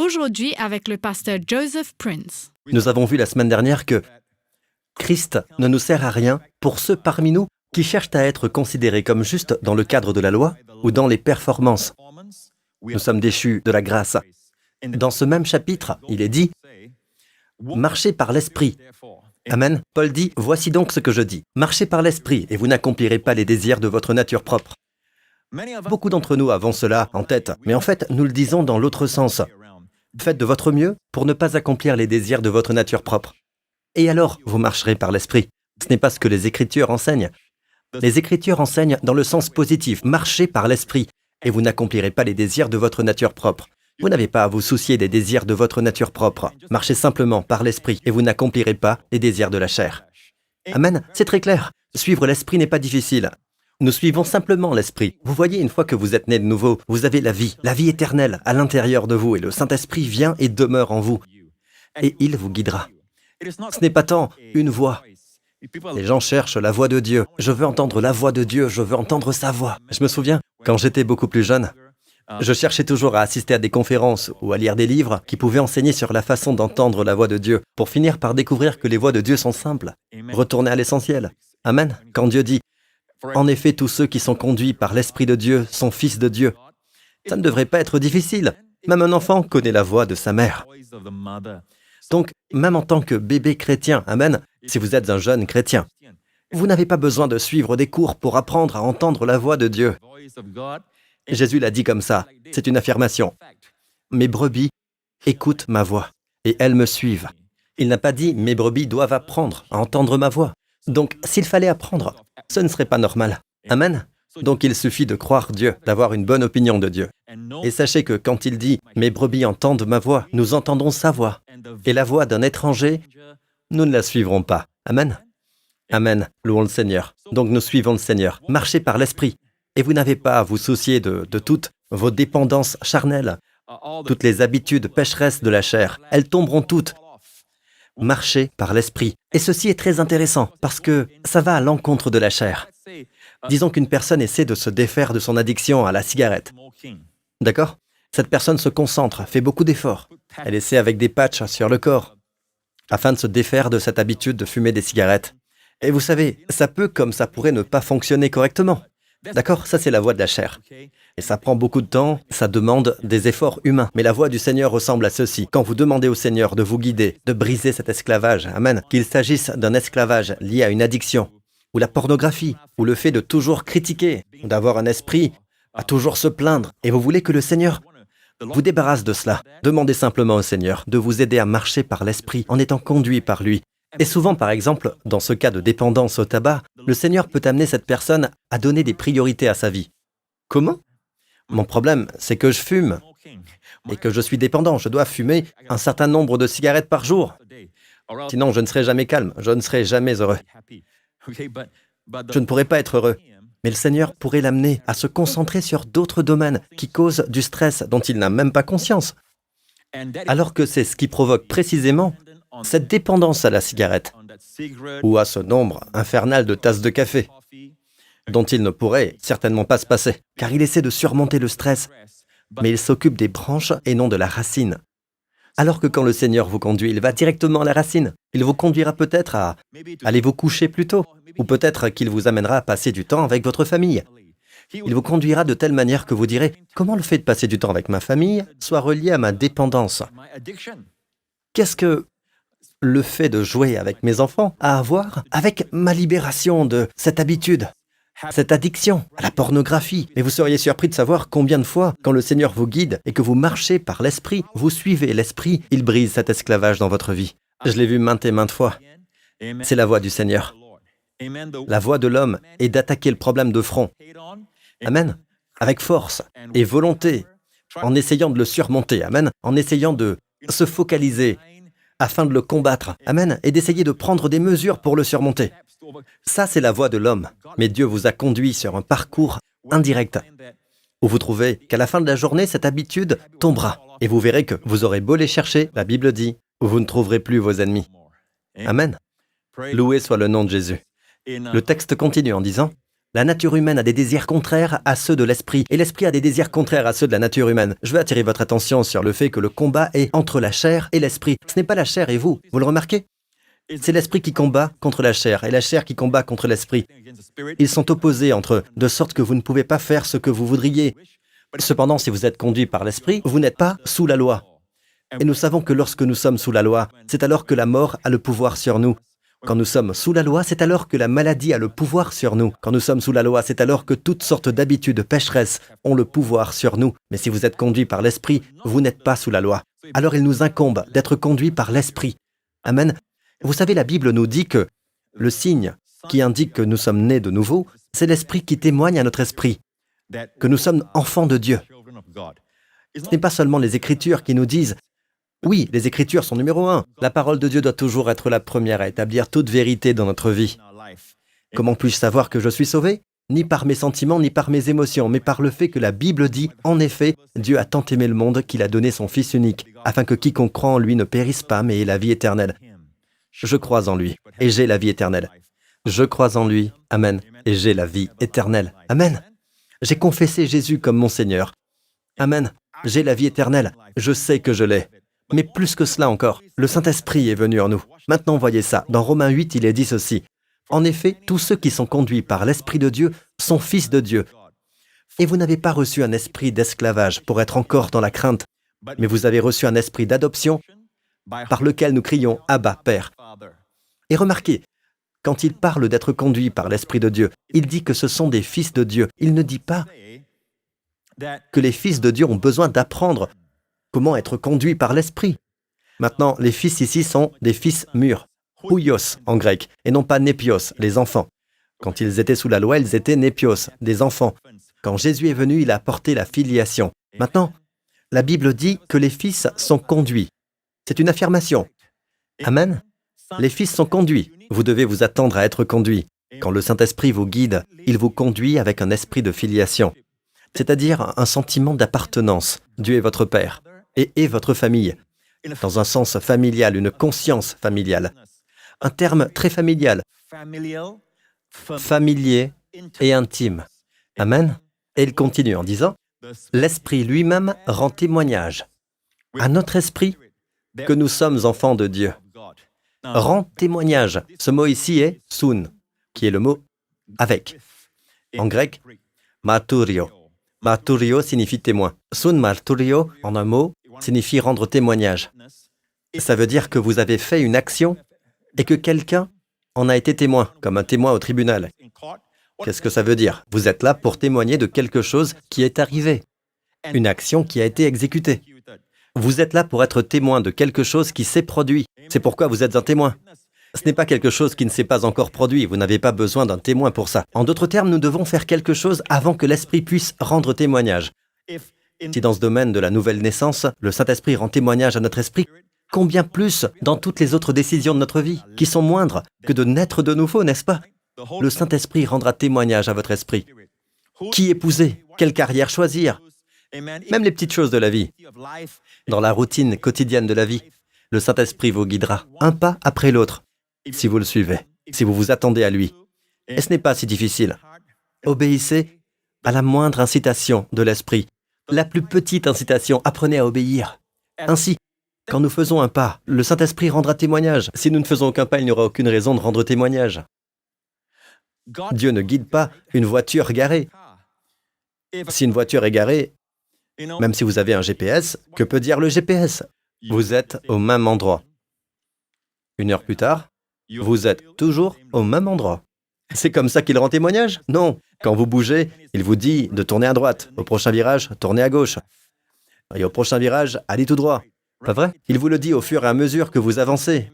Aujourd'hui avec le pasteur Joseph Prince. Nous avons vu la semaine dernière que Christ ne nous sert à rien pour ceux parmi nous qui cherchent à être considérés comme justes dans le cadre de la loi ou dans les performances. Nous sommes déchus de la grâce. Dans ce même chapitre, il est dit « Marchez par l'Esprit ». Amen. Paul dit « Voici donc ce que je dis. Marchez par l'Esprit et vous n'accomplirez pas les désirs de votre nature propre. » Beaucoup d'entre nous avons cela en tête, mais en fait, nous le disons dans l'autre sens. Faites de votre mieux pour ne pas accomplir les désirs de votre nature propre. Et alors, vous marcherez par l'Esprit. Ce n'est pas ce que les Écritures enseignent. Les Écritures enseignent dans le sens positif. Marchez par l'Esprit et vous n'accomplirez pas les désirs de votre nature propre. Vous n'avez pas à vous soucier des désirs de votre nature propre. Marchez simplement par l'Esprit et vous n'accomplirez pas les désirs de la chair. Amen, c'est très clair. Suivre l'Esprit n'est pas difficile. Nous suivons simplement l'Esprit. Vous voyez, une fois que vous êtes né de nouveau, vous avez la vie éternelle à l'intérieur de vous et le Saint-Esprit vient et demeure en vous. Et il vous guidera. Ce n'est pas tant une voix. Les gens cherchent la voix de Dieu. Je veux entendre la voix de Dieu, je veux entendre sa voix. Je me souviens, quand j'étais beaucoup plus jeune, je cherchais toujours à assister à des conférences ou à lire des livres qui pouvaient enseigner sur la façon d'entendre la voix de Dieu, pour finir par découvrir que les voix de Dieu sont simples. Retourner à l'essentiel. Amen. Quand Dieu dit « En effet, tous ceux qui sont conduits par l'Esprit de Dieu sont fils de Dieu », ça ne devrait pas être difficile. Même un enfant connaît la voix de sa mère. Donc, même en tant que bébé chrétien, amen, si vous êtes un jeune chrétien, vous n'avez pas besoin de suivre des cours pour apprendre à entendre la voix de Dieu. Jésus l'a dit comme ça, c'est une affirmation. « Mes brebis écoutent ma voix et elles me suivent. » Il n'a pas dit « Mes brebis doivent apprendre à entendre ma voix. » Donc, s'il fallait apprendre, ce ne serait pas normal. Amen. Donc, il suffit de croire Dieu, d'avoir une bonne opinion de Dieu. Et sachez que quand il dit « Mes brebis entendent ma voix », nous entendons sa voix. Et la voix d'un étranger, nous ne la suivrons pas. Amen. Amen. Louons le Seigneur. Donc, nous suivons le Seigneur. Marchez par l'Esprit. Et vous n'avez pas à vous soucier de toutes vos dépendances charnelles, toutes les habitudes pécheresses de la chair. Elles tomberont toutes. Marchez par l'Esprit. Et ceci est très intéressant, parce que ça va à l'encontre de la chair. Disons qu'une personne essaie de se défaire de son addiction à la cigarette. D'accord? Cette personne se concentre, fait beaucoup d'efforts. Elle essaie avec des patchs sur le corps, afin de se défaire de cette habitude de fumer des cigarettes. Et vous savez, ça peut comme ça pourrait ne pas fonctionner correctement. D'accord? Ça, c'est la voie de la chair. Et ça prend beaucoup de temps, ça demande des efforts humains. Mais la voie du Seigneur ressemble à ceci. Quand vous demandez au Seigneur de vous guider, de briser cet esclavage, amen, qu'il s'agisse d'un esclavage lié à une addiction, ou la pornographie, ou le fait de toujours critiquer, ou d'avoir un esprit à toujours se plaindre, et vous voulez que le Seigneur vous débarrasse de cela, demandez simplement au Seigneur de vous aider à marcher par l'Esprit en étant conduit par lui. Et souvent, par exemple, dans ce cas de dépendance au tabac, le Seigneur peut amener cette personne à donner des priorités à sa vie. Comment? Mon problème, c'est que je fume et que je suis dépendant. Je dois fumer un certain nombre de cigarettes par jour. Sinon, je ne serai jamais calme, je ne serai jamais heureux. Je ne pourrai pas être heureux. Mais le Seigneur pourrait l'amener à se concentrer sur d'autres domaines qui causent du stress dont il n'a même pas conscience. Alors que c'est ce qui provoque précisément cette dépendance à la cigarette ou à ce nombre infernal de tasses de café dont il ne pourrait certainement pas se passer, car il essaie de surmonter le stress, mais il s'occupe des branches et non de la racine. Alors que quand le Seigneur vous conduit, il va directement à la racine. Il vous conduira peut-être à aller vous coucher plus tôt, ou peut-être qu'il vous amènera à passer du temps avec votre famille. Il vous conduira de telle manière que vous direz « Comment le fait de passer du temps avec ma famille soit relié à ma dépendance ?» Qu'est-ce que le fait de jouer avec mes enfants a à voir avec ma libération de cette habitude, cette addiction à la pornographie? Et vous seriez surpris de savoir combien de fois, quand le Seigneur vous guide et que vous marchez par l'Esprit, vous suivez l'Esprit, il brise cet esclavage dans votre vie. Je l'ai vu maintes et maintes fois. C'est la voie du Seigneur. La voie de l'homme est d'attaquer le problème de front. Amen. Avec force et volonté, en essayant de le surmonter. Amen. En essayant de se focaliser afin de le combattre. Amen. Et d'essayer de prendre des mesures pour le surmonter. Ça, c'est la voie de l'homme. Mais Dieu vous a conduit sur un parcours indirect, où vous trouvez qu'à la fin de la journée, cette habitude tombera. Et vous verrez que vous aurez beau les chercher, la Bible dit, vous ne trouverez plus vos ennemis. Amen. Loué soit le nom de Jésus. Le texte continue en disant La nature humaine a des désirs contraires à ceux de l'esprit, et l'esprit a des désirs contraires à ceux de la nature humaine. Je veux attirer votre attention sur le fait que le combat est entre la chair et l'esprit. Ce n'est pas la chair et vous le remarquez? C'est l'esprit qui combat contre la chair, et la chair qui combat contre l'esprit. Ils sont opposés entre eux, de sorte que vous ne pouvez pas faire ce que vous voudriez. Cependant, si vous êtes conduit par l'esprit, vous n'êtes pas sous la loi. Et nous savons que lorsque nous sommes sous la loi, c'est alors que la mort a le pouvoir sur nous. Quand nous sommes sous la loi, c'est alors que la maladie a le pouvoir sur nous. Quand nous sommes sous la loi, c'est alors que toutes sortes d'habitudes pécheresses ont le pouvoir sur nous. Mais si vous êtes conduit par l'esprit, vous n'êtes pas sous la loi. Alors il nous incombe d'être conduits par l'esprit. Amen. Vous savez, la Bible nous dit que le signe qui indique que nous sommes nés de nouveau, c'est l'esprit qui témoigne à notre esprit que nous sommes enfants de Dieu. Ce n'est pas seulement les Écritures qui nous disent « Oui, les Écritures sont numéro 1. La parole de Dieu doit toujours être la première à établir toute vérité dans notre vie. Comment puis-je savoir que je suis sauvé? Ni par mes sentiments, ni par mes émotions, mais par le fait que la Bible dit « En effet, Dieu a tant aimé le monde qu'il a donné son Fils unique, afin que quiconque croit en lui ne périsse pas, mais ait la vie éternelle. » Je crois en lui, et j'ai la vie éternelle. Je crois en lui, Amen, et j'ai la vie éternelle. Amen. J'ai confessé Jésus comme mon Seigneur. Amen. J'ai la vie éternelle. Je sais que je l'ai. Mais plus que cela encore, le Saint-Esprit est venu en nous. Maintenant, voyez ça. Dans Romains 8, il est dit ceci. En effet, tous ceux qui sont conduits par l'Esprit de Dieu sont fils de Dieu. Et vous n'avez pas reçu un esprit d'esclavage pour être encore dans la crainte, mais vous avez reçu un esprit d'adoption par lequel nous crions « Abba, Père ». Et remarquez, quand il parle d'être conduit par l'Esprit de Dieu, il dit que ce sont des fils de Dieu. Il ne dit pas que les fils de Dieu ont besoin d'apprendre comment être conduits par l'Esprit. Maintenant, les fils ici sont des fils mûrs, huios en grec, et non pas népios, les enfants. Quand ils étaient sous la loi, ils étaient népios, des enfants. Quand Jésus est venu, il a apporté la filiation. Maintenant, la Bible dit que les fils sont conduits. C'est une affirmation. Amen. Les fils sont conduits. Vous devez vous attendre à être conduits. Quand le Saint-Esprit vous guide, il vous conduit avec un esprit de filiation, c'est-à-dire un sentiment d'appartenance. Dieu est votre Père et est votre famille. Dans un sens familial, une conscience familiale. Un terme très familial, familier et intime. Amen. Et il continue en disant, « L'Esprit lui-même rend témoignage à notre esprit que nous sommes enfants de Dieu. » Rend témoignage. Ce mot ici est « soun », qui est le mot « avec ». En grec, « marturio ». Marturio signifie témoin. « Soun marturio », en un mot, signifie rendre témoignage. Ça veut dire que vous avez fait une action et que quelqu'un en a été témoin, comme un témoin au tribunal. Qu'est-ce que ça veut dire? Vous êtes là pour témoigner de quelque chose qui est arrivé, une action qui a été exécutée. Vous êtes là pour être témoin de quelque chose qui s'est produit. C'est pourquoi vous êtes un témoin. Ce n'est pas quelque chose qui ne s'est pas encore produit. Vous n'avez pas besoin d'un témoin pour ça. En d'autres termes, nous devons faire quelque chose avant que l'Esprit puisse rendre témoignage. Si dans ce domaine de la nouvelle naissance, le Saint-Esprit rend témoignage à notre esprit, combien plus dans toutes les autres décisions de notre vie, qui sont moindres que de naître de nouveau, n'est-ce pas? Le Saint-Esprit rendra témoignage à votre esprit. Qui épouser? Quelle carrière choisir? Même les petites choses de la vie. Dans la routine quotidienne de la vie, le Saint-Esprit vous guidera un pas après l'autre, si vous le suivez, si vous vous attendez à lui. Et ce n'est pas si difficile. Obéissez à la moindre incitation de l'Esprit. La plus petite incitation, apprenez à obéir. Ainsi, quand nous faisons un pas, le Saint-Esprit rendra témoignage. Si nous ne faisons aucun pas, il n'y aura aucune raison de rendre témoignage. Dieu ne guide pas une voiture garée. Si une voiture est garée, même si vous avez un GPS, que peut dire le GPS? Vous êtes au même endroit. 1 heure plus tard, vous êtes toujours au même endroit. C'est comme ça qu'il rend témoignage? Non. Quand vous bougez, il vous dit de tourner à droite. Au prochain virage, tournez à gauche. Et au prochain virage, allez tout droit. Pas vrai? Il vous le dit au fur et à mesure que vous avancez.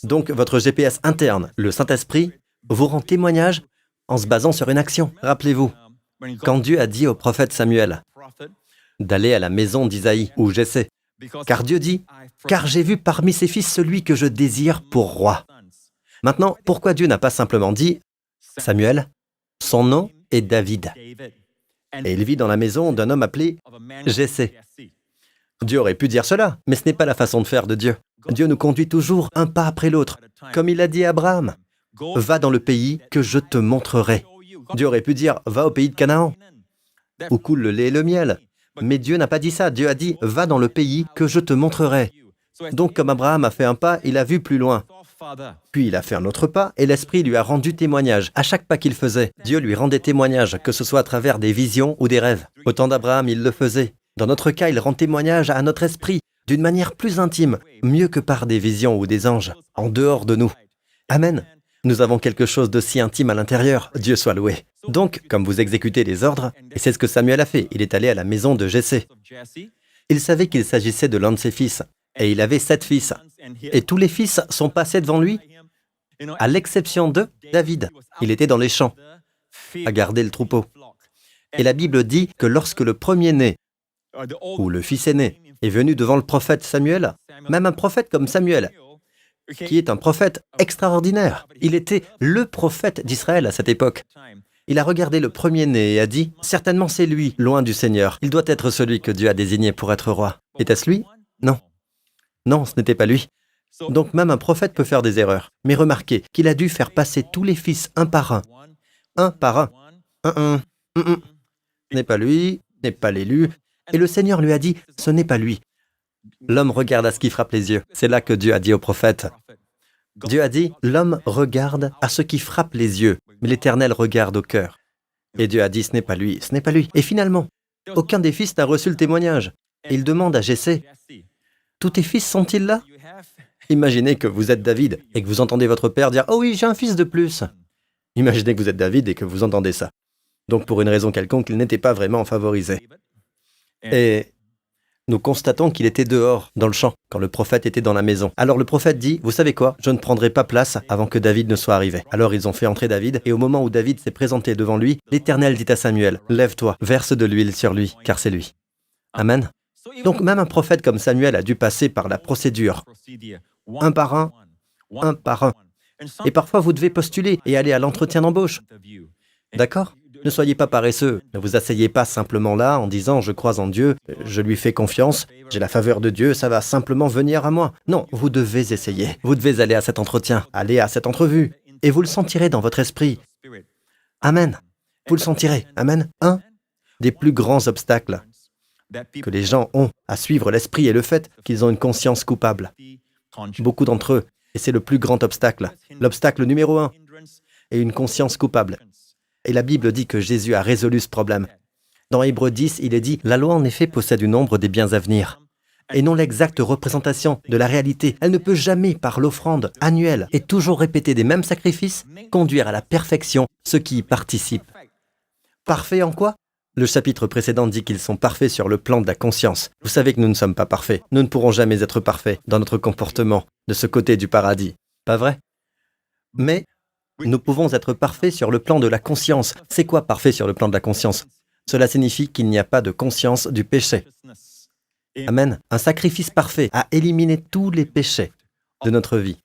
Donc, votre GPS interne, le Saint-Esprit, vous rend témoignage en se basant sur une action. Rappelez-vous, quand Dieu a dit au prophète Samuel d'aller à la maison d'Isaïe ou Jessé, car Dieu dit « Car j'ai vu parmi ses fils celui que je désire pour roi ». Maintenant, pourquoi Dieu n'a pas simplement dit « Samuel, son nom est David, et il vit dans la maison d'un homme appelé Jessé ». Dieu aurait pu dire cela, mais ce n'est pas la façon de faire de Dieu. Dieu nous conduit toujours un pas après l'autre, comme il a dit à Abraham. « Va dans le pays que je te montrerai. » Dieu aurait pu dire « Va au pays de Canaan » où coule le lait et le miel. Mais Dieu n'a pas dit ça. Dieu a dit « Va dans le pays que je te montrerai ». Donc comme Abraham a fait un pas, il a vu plus loin. Puis il a fait un autre pas et l'Esprit lui a rendu témoignage. À chaque pas qu'il faisait, Dieu lui rendait témoignage, que ce soit à travers des visions ou des rêves. Au temps d'Abraham, il le faisait. Dans notre cas, il rend témoignage à notre esprit d'une manière plus intime, mieux que par des visions ou des anges, en dehors de nous. Amen. Nous avons quelque chose de si intime à l'intérieur, Dieu soit loué. Donc, comme vous exécutez les ordres, et c'est ce que Samuel a fait, il est allé à la maison de Jessé. Il savait qu'il s'agissait de l'un de ses fils, et il avait 7 fils. Et tous les fils sont passés devant lui, à l'exception de David. Il était dans les champs, à garder le troupeau. Et la Bible dit que lorsque le premier-né, ou le fils aîné, est venu devant le prophète Samuel, même un prophète comme Samuel, qui est un prophète extraordinaire, il était le prophète d'Israël à cette époque. Il a regardé le premier-né et a dit « Certainement c'est lui, loin du Seigneur. Il doit être celui que Dieu a désigné pour être roi. » Était-ce lui? Non. Non, ce n'était pas lui. Donc même un prophète peut faire des erreurs. Mais remarquez qu'il a dû faire passer tous les fils un par un. Un par un. Ce n'est pas lui, ce n'est pas l'élu. Et le Seigneur lui a dit « Ce n'est pas lui. » L'homme regarde à ce qui frappe les yeux. C'est là que Dieu a dit au prophète. Dieu a dit « L'homme regarde à ce qui frappe les yeux, mais l'Éternel regarde au cœur. » Et Dieu a dit « Ce n'est pas lui, ce n'est pas lui. » Et finalement, aucun des fils n'a reçu le témoignage. Et il demande à Jessé « Tous tes fils sont-ils là ?» Imaginez que vous êtes David et que vous entendez votre père dire « Oh oui, j'ai un fils de plus. » Imaginez que vous êtes David et que vous entendez ça. Donc pour une raison quelconque, il n'était pas vraiment favorisé. Et nous constatons qu'il était dehors, dans le champ, quand le prophète était dans la maison. Alors le prophète dit, vous savez quoi, je ne prendrai pas place avant que David ne soit arrivé. Alors ils ont fait entrer David, et au moment où David s'est présenté devant lui, l'Éternel dit à Samuel, lève-toi, verse de l'huile sur lui, car c'est lui. Amen. Donc même un prophète comme Samuel a dû passer par la procédure, un par un, un par un. Et parfois vous devez postuler et aller à l'entretien d'embauche. D'accord ? Ne soyez pas paresseux, ne vous asseyez pas simplement là en disant « je crois en Dieu, je lui fais confiance, j'ai la faveur de Dieu, ça va simplement venir à moi ». Non, vous devez essayer, vous devez aller à cet entretien, aller à cette entrevue, et vous le sentirez dans votre esprit. Amen. Vous le sentirez. Amen. Un des plus grands obstacles que les gens ont à suivre l'esprit est le fait qu'ils ont une conscience coupable. Beaucoup d'entre eux, et c'est le plus grand obstacle. L'obstacle numéro 1 est une conscience coupable. Et la Bible dit que Jésus a résolu ce problème. Dans Hébreux 10, il est dit « La loi en effet possède une ombre des biens à venir, et non l'exacte représentation de la réalité. Elle ne peut jamais, par l'offrande annuelle et toujours répéter des mêmes sacrifices, conduire à la perfection ceux qui y participent. » Parfaits en quoi? Le chapitre précédent dit qu'ils sont parfaits sur le plan de la conscience. Vous savez que nous ne sommes pas parfaits. Nous ne pourrons jamais être parfaits dans notre comportement, de ce côté du paradis. Pas vrai? Mais nous pouvons être parfaits sur le plan de la conscience. C'est quoi parfait sur le plan de la conscience? Cela signifie qu'il n'y a pas de conscience du péché. Amen. Un sacrifice parfait a éliminé tous les péchés de notre vie.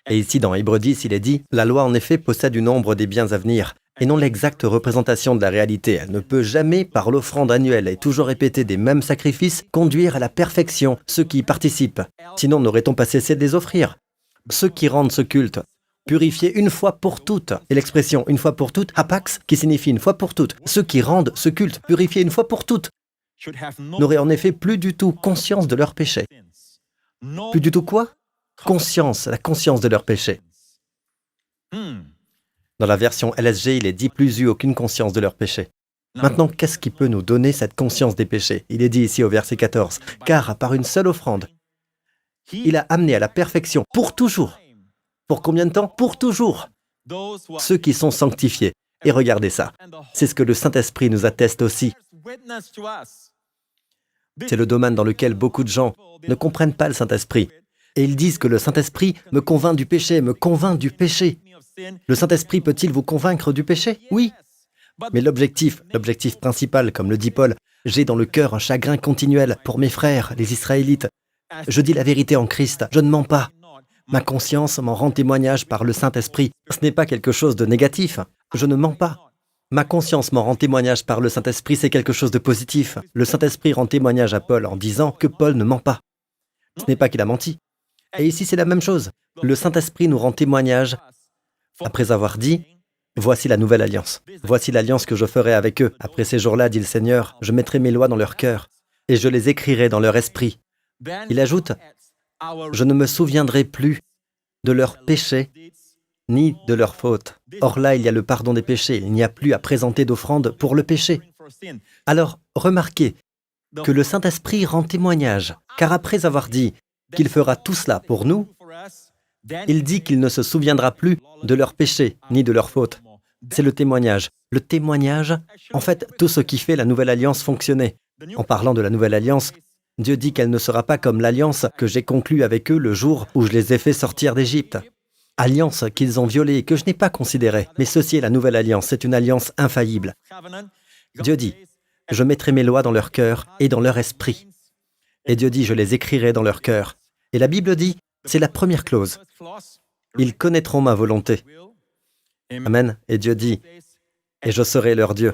Et ici, dans Hébreux 10, il est dit « La loi en effet possède une ombre des biens à venir, et non l'exacte représentation de la réalité. Elle ne peut jamais, par l'offrande annuelle et toujours répéter des mêmes sacrifices, conduire à la perfection ceux qui y participent. Sinon, n'aurait-on pas cessé de les offrir? Ceux qui rendent ce culte, purifiés une fois pour toutes. Et l'expression « une fois pour toutes », hapax, qui signifie « une fois pour toutes ». Ceux qui rendent ce culte, purifiés une fois pour toutes, n'auraient en effet plus du tout conscience de leurs péchés. Plus du tout quoi? Conscience, la conscience de leurs péchés. Dans la version LSG, il est dit « plus eu aucune conscience de leurs péchés ». Maintenant, qu'est-ce qui peut nous donner cette conscience des péchés? Il est dit ici au verset 14 « Car par une seule offrande, il a amené à la perfection pour toujours. » Pour combien de temps? Pour toujours. Ceux qui sont sanctifiés. Et regardez ça. C'est ce que le Saint-Esprit nous atteste aussi. C'est le domaine dans lequel beaucoup de gens ne comprennent pas le Saint-Esprit. Et ils disent que le Saint-Esprit me convainc du péché, me convainc du péché. Le Saint-Esprit peut-il vous convaincre du péché? Oui. Mais l'objectif principal, comme le dit Paul, j'ai dans le cœur un chagrin continuel pour mes frères, les Israélites. Je dis la vérité en Christ, je ne mens pas. Ma conscience m'en rend témoignage par le Saint-Esprit. Ce n'est pas quelque chose de négatif. Je ne mens pas. Ma conscience m'en rend témoignage par le Saint-Esprit, c'est quelque chose de positif. Le Saint-Esprit rend témoignage à Paul en disant que Paul ne ment pas. Ce n'est pas qu'il a menti. Et ici, c'est la même chose. Le Saint-Esprit nous rend témoignage après avoir dit Voici la nouvelle alliance. Voici l'alliance que je ferai avec eux. Après ces jours-là, dit le Seigneur, je mettrai mes lois dans leur cœur et je les écrirai dans leur esprit. Il ajoute, je ne me souviendrai plus de leurs péchés ni de leurs fautes. Or là, il y a le pardon des péchés. Il n'y a plus à présenter d'offrande pour le péché. Alors, remarquez que le Saint-Esprit rend témoignage, car après avoir dit qu'il fera tout cela pour nous, il dit qu'il ne se souviendra plus de leurs péchés ni de leurs fautes. C'est le témoignage. Le témoignage, en fait, tout ce qui fait la nouvelle alliance fonctionner. En parlant de la nouvelle alliance, Dieu dit qu'elle ne sera pas comme l'alliance que j'ai conclue avec eux le jour où je les ai fait sortir d'Égypte. Alliance qu'ils ont violée et que je n'ai pas considérée. Mais ceci est la nouvelle alliance, c'est une alliance infaillible. Dieu dit, je mettrai mes lois dans leur cœur et dans leur esprit. Et Dieu dit, je les écrirai dans leur cœur. Et la Bible dit, c'est la première clause. Ils connaîtront ma volonté. Amen. Et Dieu dit, et je serai leur Dieu.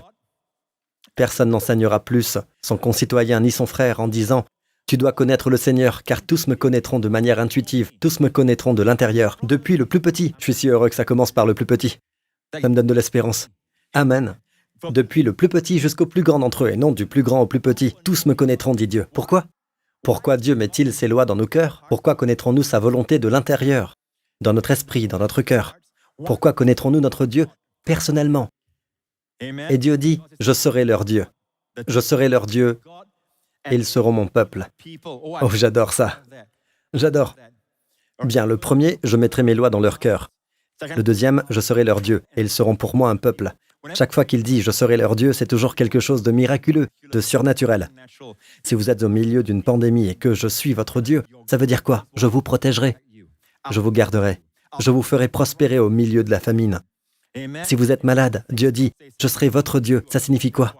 Personne n'enseignera plus son concitoyen ni son frère en disant, tu dois connaître le Seigneur, car tous me connaîtront de manière intuitive, tous me connaîtront de l'intérieur, depuis le plus petit. Je suis si heureux que ça commence par le plus petit. Ça me donne de l'espérance. Amen. Depuis le plus petit jusqu'au plus grand d'entre eux, et non du plus grand au plus petit, tous me connaîtront, dit Dieu. Pourquoi ? Pourquoi Dieu met-il ses lois dans nos cœurs ? Pourquoi connaîtrons-nous sa volonté de l'intérieur, dans notre esprit, dans notre cœur ? Pourquoi connaîtrons-nous notre Dieu personnellement ? Et Dieu dit, je serai leur Dieu. Je serai leur Dieu et ils seront mon peuple. Oh, j'adore ça. J'adore. Bien, le premier, je mettrai mes lois dans leur cœur. Le deuxième, je serai leur Dieu et ils seront pour moi un peuple. Chaque fois qu'il dit « je serai leur Dieu », c'est toujours quelque chose de miraculeux, de surnaturel. Si vous êtes au milieu d'une pandémie et que je suis votre Dieu, ça veut dire quoi ? Je vous protégerai, je vous garderai, je vous ferai prospérer au milieu de la famine. Si vous êtes malade, Dieu dit « je serai votre Dieu », ça signifie quoi ?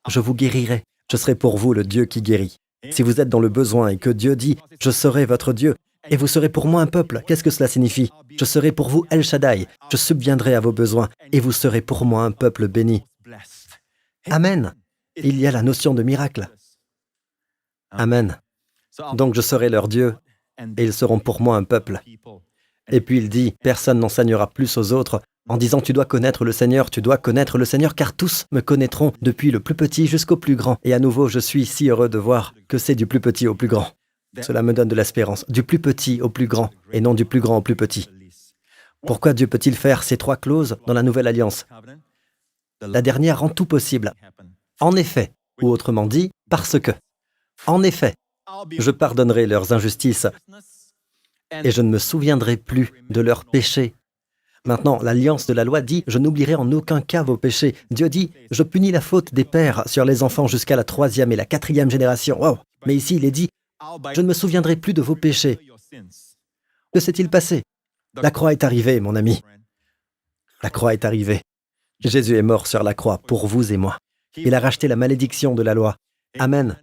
Je vous guérirai, je serai pour vous le Dieu qui guérit. Si vous êtes dans le besoin et que Dieu dit « je serai votre Dieu », et vous serez pour moi un peuple, qu'est-ce que cela signifie ? Je serai pour vous El Shaddai, je subviendrai à vos besoins, et vous serez pour moi un peuple béni. Amen. Il y a la notion de miracle. Amen. Donc je serai leur Dieu, et ils seront pour moi un peuple. Et puis il dit, personne n'enseignera plus aux autres, en disant tu dois connaître le Seigneur, car tous me connaîtront, depuis le plus petit jusqu'au plus grand. Et à nouveau, je suis si heureux de voir que c'est du plus petit au plus grand. Cela me donne de l'espérance, du plus petit au plus grand, et non du plus grand au plus petit. Pourquoi Dieu peut-il faire ces trois clauses dans la nouvelle alliance ? La dernière rend tout possible. En effet, ou autrement dit, parce que. En effet, je pardonnerai leurs injustices, et je ne me souviendrai plus de leurs péchés. Maintenant, l'alliance de la loi dit « Je n'oublierai en aucun cas vos péchés ». Dieu dit « Je punis la faute des pères sur les enfants jusqu'à la 3e et la 4e génération. » Wow. Mais ici, il est dit « Je ne me souviendrai plus de vos péchés ». Que s'est-il passé ? La croix est arrivée, mon ami. La croix est arrivée. Jésus est mort sur la croix pour vous et moi. Il a racheté la malédiction de la loi. Amen.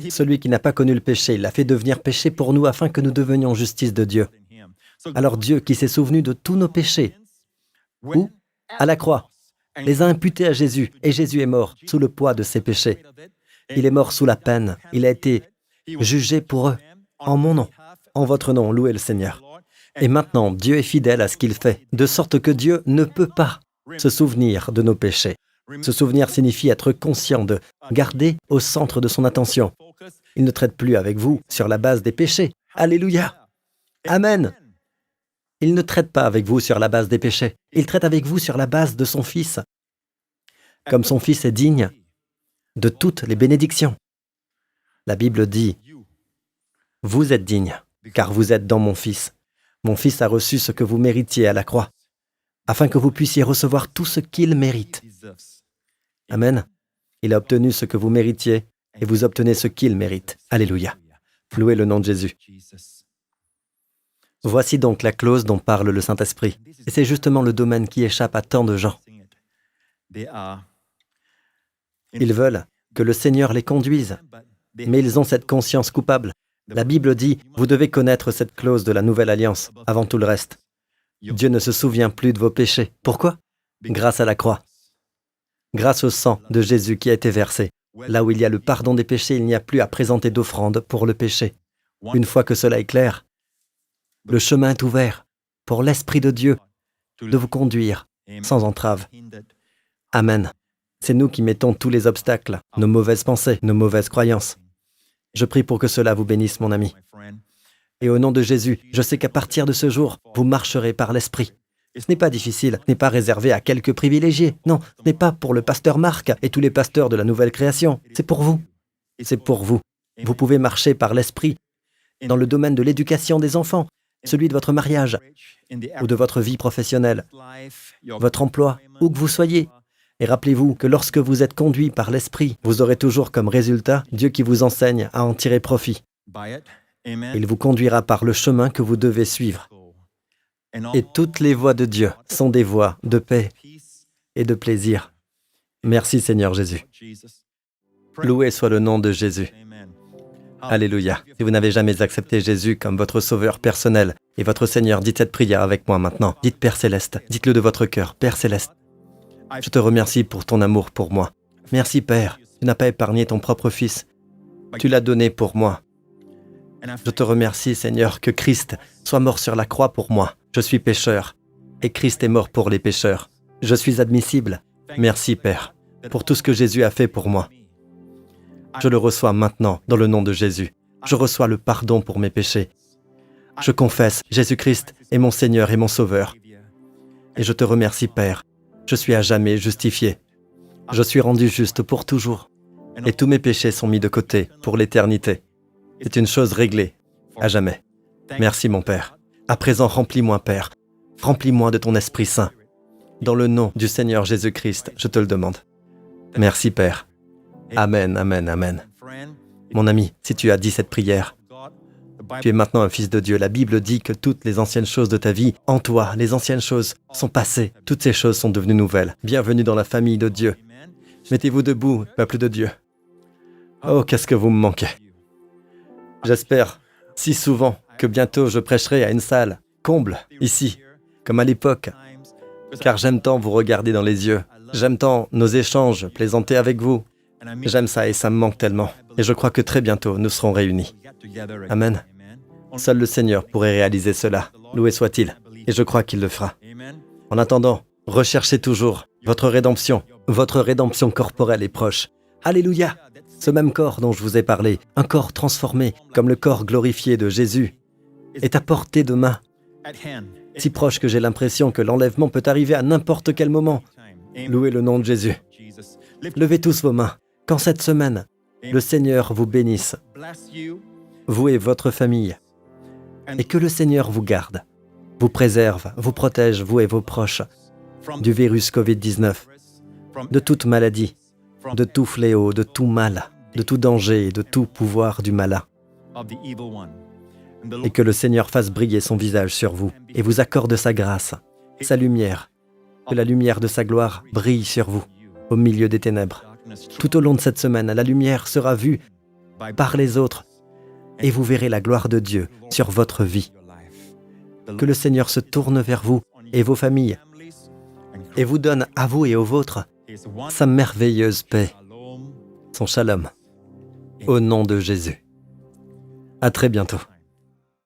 Celui qui n'a pas connu le péché, il l'a fait devenir péché pour nous afin que nous devenions justice de Dieu. Alors Dieu qui s'est souvenu de tous nos péchés, où ? À la croix, les a imputés à Jésus, et Jésus est mort sous le poids de ses péchés. Il est mort sous la peine, il a été jugé pour eux, en mon nom, en votre nom, louez le Seigneur. Et maintenant, Dieu est fidèle à ce qu'il fait, de sorte que Dieu ne peut pas se souvenir de nos péchés. Se souvenir signifie être conscient de, garder au centre de son attention. Il ne traite plus avec vous sur la base des péchés. Alléluia. Amen. Il ne traite pas avec vous sur la base des péchés. Il traite avec vous sur la base de son Fils. Comme son Fils est digne de toutes les bénédictions. La Bible dit, « Vous êtes dignes, car vous êtes dans mon Fils. Mon Fils a reçu ce que vous méritiez à la croix, afin que vous puissiez recevoir tout ce qu'il mérite. » Amen. Il a obtenu ce que vous méritiez, et vous obtenez ce qu'il mérite. Alléluia. Louez le nom de Jésus. Voici donc la clause dont parle le Saint-Esprit. Et c'est justement le domaine qui échappe à tant de gens. Ils veulent que le Seigneur les conduise, mais ils ont cette conscience coupable. La Bible dit, vous devez connaître cette clause de la Nouvelle Alliance, avant tout le reste. Dieu ne se souvient plus de vos péchés. Pourquoi ? Grâce à la croix. Grâce au sang de Jésus qui a été versé. Là où il y a le pardon des péchés, il n'y a plus à présenter d'offrande pour le péché. Une fois que cela est clair, le chemin est ouvert pour l'Esprit de Dieu de vous conduire sans entrave. Amen. C'est nous qui mettons tous les obstacles, nos mauvaises pensées, nos mauvaises croyances. Je prie pour que cela vous bénisse, mon ami. Et au nom de Jésus, je sais qu'à partir de ce jour, vous marcherez par l'Esprit. Ce n'est pas difficile, ce n'est pas réservé à quelques privilégiés. Non, ce n'est pas pour le pasteur Marc et tous les pasteurs de la nouvelle création. C'est pour vous. C'est pour vous. Vous pouvez marcher par l'Esprit dans le domaine de l'éducation des enfants, celui de votre mariage ou de votre vie professionnelle, votre emploi, où que vous soyez. Et rappelez-vous que lorsque vous êtes conduit par l'Esprit, vous aurez toujours comme résultat Dieu qui vous enseigne à en tirer profit. Il vous conduira par le chemin que vous devez suivre. Et toutes les voies de Dieu sont des voies de paix et de plaisir. Merci Seigneur Jésus. Loué soit le nom de Jésus. Alléluia. Si vous n'avez jamais accepté Jésus comme votre sauveur personnel et votre Seigneur, dites cette prière avec moi maintenant. Dites Père Céleste, dites-le de votre cœur, Père Céleste. Je te remercie pour ton amour pour moi. Merci Père, tu n'as pas épargné ton propre Fils. Tu l'as donné pour moi. Je te remercie Seigneur que Christ soit mort sur la croix pour moi. Je suis pécheur et Christ est mort pour les pécheurs. Je suis admissible. Merci Père pour tout ce que Jésus a fait pour moi. Je le reçois maintenant dans le nom de Jésus. Je reçois le pardon pour mes péchés. Je confesse Jésus-Christ est mon Seigneur et mon Sauveur. Et je te remercie Père. Je suis à jamais justifié. Je suis rendu juste pour toujours. Et tous mes péchés sont mis de côté pour l'éternité. C'est une chose réglée, à jamais. Merci mon Père. À présent, remplis-moi Père. Remplis-moi de ton Esprit Saint. Dans le nom du Seigneur Jésus-Christ, je te le demande. Merci Père. Amen, amen, amen. Mon ami, si tu as dit cette prière, tu es maintenant un fils de Dieu. La Bible dit que toutes les anciennes choses de ta vie, en toi, les anciennes choses sont passées. Toutes ces choses sont devenues nouvelles. Bienvenue dans la famille de Dieu. Mettez-vous debout, peuple de Dieu. Oh, qu'est-ce que vous me manquez. J'espère si souvent que bientôt je prêcherai à une salle comble, ici, comme à l'époque, car j'aime tant vous regarder dans les yeux. J'aime tant nos échanges, plaisanter avec vous. J'aime ça et ça me manque tellement. Et je crois que très bientôt, nous serons réunis. Amen. Seul le Seigneur pourrait réaliser cela. Loué soit-il. Et je crois qu'il le fera. En attendant, recherchez toujours votre rédemption. Votre rédemption corporelle est proche. Alléluia. Ce même corps dont je vous ai parlé, un corps transformé, comme le corps glorifié de Jésus, est à portée de main. Si proche que j'ai l'impression que l'enlèvement peut arriver à n'importe quel moment. Louez le nom de Jésus. Levez tous vos mains. Qu'en cette semaine, le Seigneur vous bénisse, vous et votre famille, et que le Seigneur vous garde, vous préserve, vous protège, vous et vos proches, du virus Covid-19, de toute maladie, de tout fléau, de tout mal, de tout danger et de tout pouvoir du malin. Et que le Seigneur fasse briller son visage sur vous et vous accorde sa grâce, sa lumière, que la lumière de sa gloire brille sur vous, au milieu des ténèbres. Tout au long de cette semaine, la lumière sera vue par les autres et vous verrez la gloire de Dieu sur votre vie. Que le Seigneur se tourne vers vous et vos familles et vous donne à vous et aux vôtres sa merveilleuse paix, son shalom, au nom de Jésus. À très bientôt.